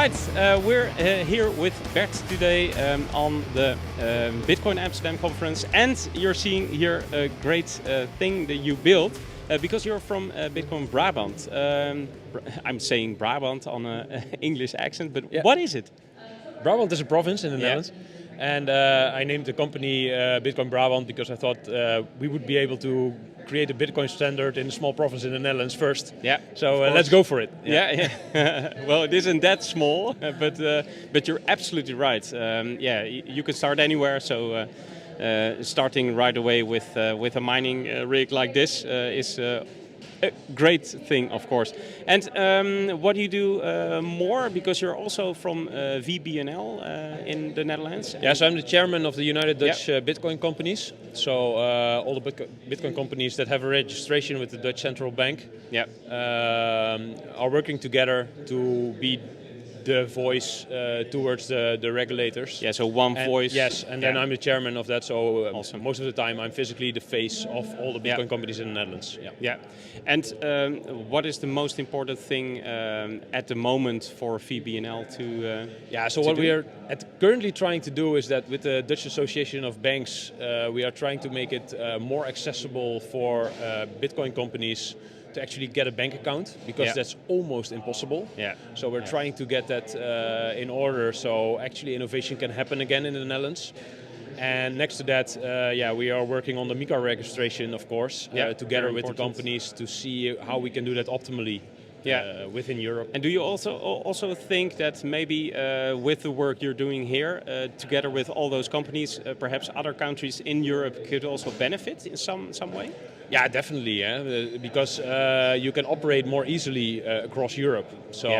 right, we're here with Bert today on the Bitcoin Amsterdam conference, and you're seeing here a great thing that you built because you're from Bitcoin Brabant. I'm saying Brabant on an English accent, but what is it? Brabant is a province in the Netherlands, and I named the company Bitcoin Brabant because I thought we would be able to create a Bitcoin standard in a small province in the Netherlands first. Yeah. So let's go for it. Yeah. Well, it isn't that small, but you're absolutely right. You can start anywhere. So starting right away with a mining rig like this is a great thing, of course. And what do you do more? Because you're also from VBNL in the Netherlands. Yes, I'm the chairman of the United Dutch Bitcoin Companies. So all the Bitcoin companies that have a registration with the Dutch Central Bank are working together to be the voice towards the regulators. Yeah, so one voice. Yes, and then I'm the chairman of that, so awesome. Most of the time I'm physically the face of all the Bitcoin companies in the Netherlands. Yeah. And what is the most important thing at the moment for VBNL to So what we are currently trying to do is that with the Dutch Association of Banks, we are trying to make it more accessible for Bitcoin companies to actually get a bank account, because that's almost impossible. So we're trying to get that in order, so actually innovation can happen again in the Netherlands. And next to that, we are working on the MiCA registration, of course, together with the companies to see how we can do that optimally within Europe. And do you also think that maybe with the work you're doing here, together with all those companies, perhaps other countries in Europe could also benefit in some way? Yeah, definitely, because you can operate more easily across Europe. So,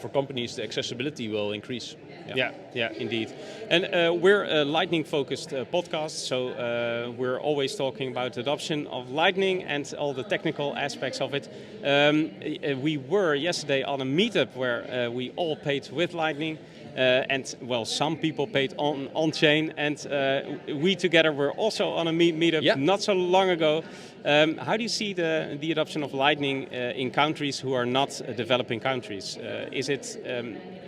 for companies, the accessibility will increase. Yeah, indeed. And we're a Lightning-focused podcast, so we're always talking about adoption of Lightning and all the technical aspects of it. We were yesterday on a meetup where we all paid with Lightning. Some people paid on-chain, and we together were also on a meetup not so long ago. How do you see the adoption of Lightning in countries who are not developing countries?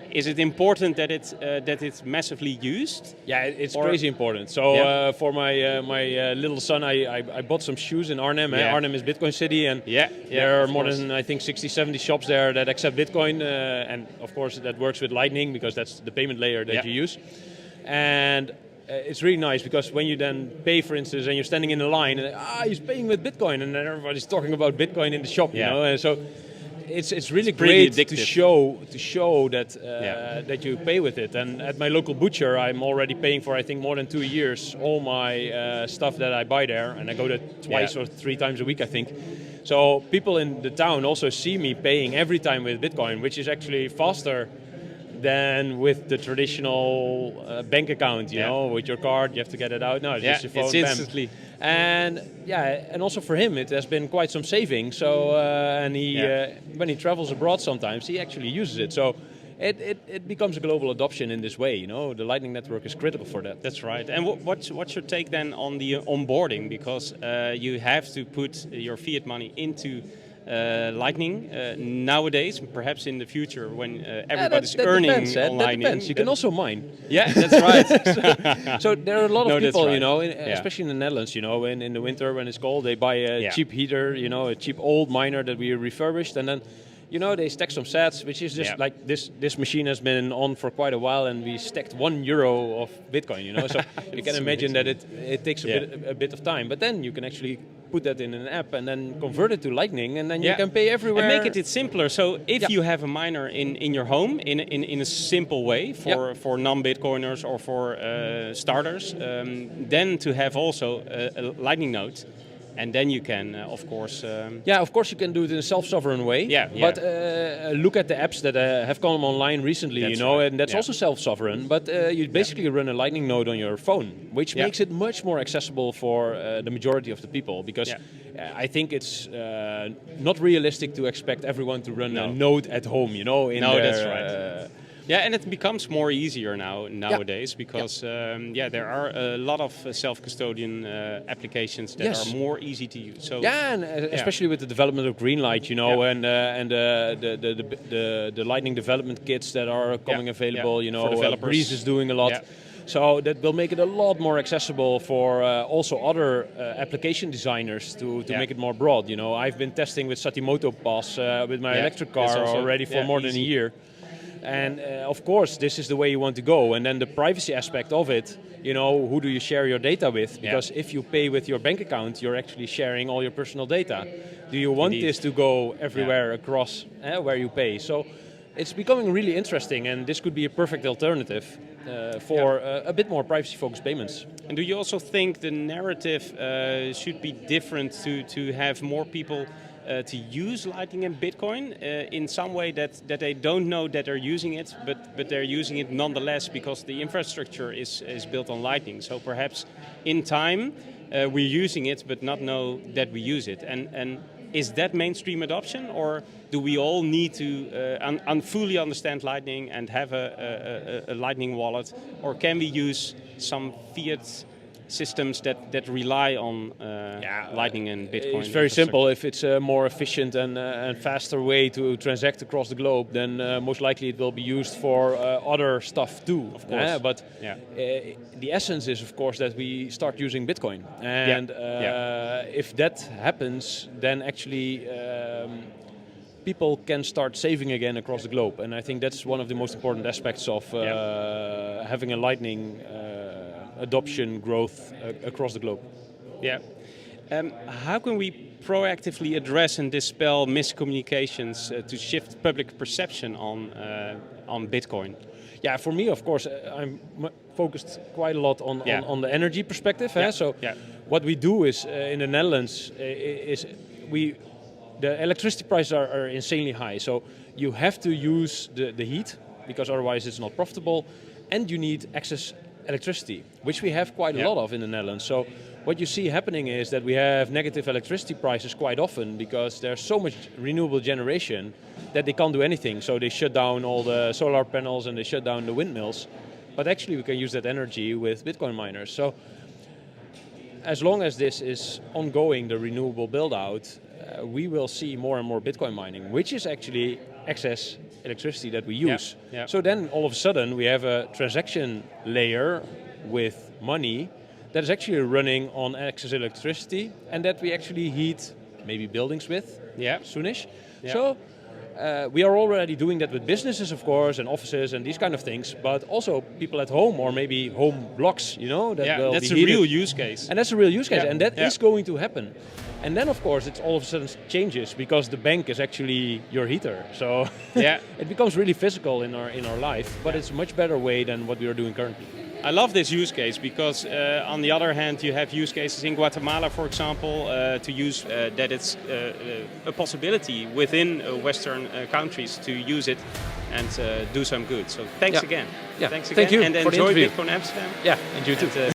Is it important that it's massively used? Yeah, it's crazy important. So for my little son, I bought some shoes in Arnhem. Arnhem is Bitcoin City, and there are more than, I think, 60, 70 shops there that accept Bitcoin. And of course that works with Lightning, because that's the payment layer that you use. And it's really nice, because when you then pay, for instance, and you're standing in the line, and he's paying with Bitcoin, and then everybody's talking about Bitcoin in the shop, you know. And so it's really great to show that that you pay with it. And at my local butcher, I'm already paying for, I think, more than 2 years all my stuff that I buy there, and I go there twice or 3 times a week, I think. So people in the town also see me paying every time with Bitcoin, which is actually faster than with the traditional bank account, you know, with your card, you have to get it out. No, it's just your phone, it's instantly. And and also for him, it has been quite some saving. So and he when he travels abroad, sometimes he actually uses it. So it becomes a global adoption in this way. You know, the Lightning Network is critical for that. That's right. And what's your take then on the onboarding? Because you have to put your fiat money into Lightning nowadays, perhaps in the future when everybody's earning on Lightning. That depends. You can also mine. Yeah, that's right. so there are a lot of people, you know, especially in the Netherlands, you know, in the winter when it's cold, they buy a cheap heater, you know, a cheap old miner that we refurbished, and then, you know, they stack some sats, which is just like this machine has been on for quite a while, and we stacked €1 of Bitcoin, you know. So you can imagine that it takes a bit of time, but then you can actually put that in an app and then convert it to Lightning, and then you can pay everywhere. And make it simpler. So if you have a miner in your home in a simple way for non-Bitcoiners or for starters, then to have also a Lightning node. And then you can, of course... of course you can do it in a self-sovereign way. But look at the apps that have come online recently, you know, and that's also self-sovereign. But you basically run a Lightning node on your phone, which makes it much more accessible for the majority of the people. Because I think it's not realistic to expect everyone to run a node at home, you know. That's right. Yeah, and it becomes more easier nowadays because there are a lot of self-custodian applications that are more easy to use. So and especially with the development of Greenlight, and the Lightning development kits that are coming available. For developers. Breeze is doing a lot. Yeah. So that will make it a lot more accessible for also other application designers to make it more broad. I've been testing with Satimoto Pass with my electric car already for more than a year. And of course, this is the way you want to go. And then the privacy aspect of it, who do you share your data with? Because if you pay with your bank account, you're actually sharing all your personal data. Do you want this to go everywhere across where you pay? So it's becoming really interesting, and this could be a perfect alternative for a bit more privacy-focused payments. And do you also think the narrative should be different to have more people to use Lightning and Bitcoin in some way that they don't know that they're using it, but they're using it nonetheless because the infrastructure is built on Lightning. So perhaps in time we're using it but not know that we use it. And is that mainstream adoption, or do we all need to fully understand Lightning and have a Lightning wallet, or can we use some fiat systems that rely on Lightning and Bitcoin? It's very simple. If it's a more efficient and faster way to transact across the globe, then most likely it will be used for other stuff too. Of course. But the essence is, of course, that we start using Bitcoin. And if that happens, then actually people can start saving again across the globe. And I think that's one of the most important aspects of having a Lightning adoption growth across the globe. Yeah. How can we proactively address and dispel miscommunications to shift public perception on Bitcoin? Yeah, for me, of course, I'm focused quite a lot on the energy perspective. So what we do is in the Netherlands the electricity prices are insanely high. So you have to use the heat because otherwise it's not profitable, and you need excess electricity, which we have quite a lot of in the Netherlands. So what you see happening is that we have negative electricity prices quite often because there's so much renewable generation that they can't do anything. So they shut down all the solar panels and they shut down the windmills. But actually we can use that energy with Bitcoin miners. So as long as this is ongoing, the renewable build out, we will see more and more Bitcoin mining, which is actually excess electricity that we use. So then all of a sudden we have a transaction layer with money that is actually running on excess electricity and that we actually heat maybe buildings with soonish. So we are already doing that with businesses, of course, and offices and these kind of things, but also people at home or maybe home blocks, that's a real use case. And that's a real use case, and that is going to happen. And then, of course, it all of a sudden changes because the bank is actually your heater. So it becomes really physical in our life, but it's a much better way than what we are doing currently. I love this use case because, on the other hand, you have use cases in Guatemala, for example, to use that it's a possibility within Western countries to use it and do some good. So thanks again. Yeah. Thanks again. Thank you. And for enjoy the Bitcoin Amsterdam. Yeah, and you too.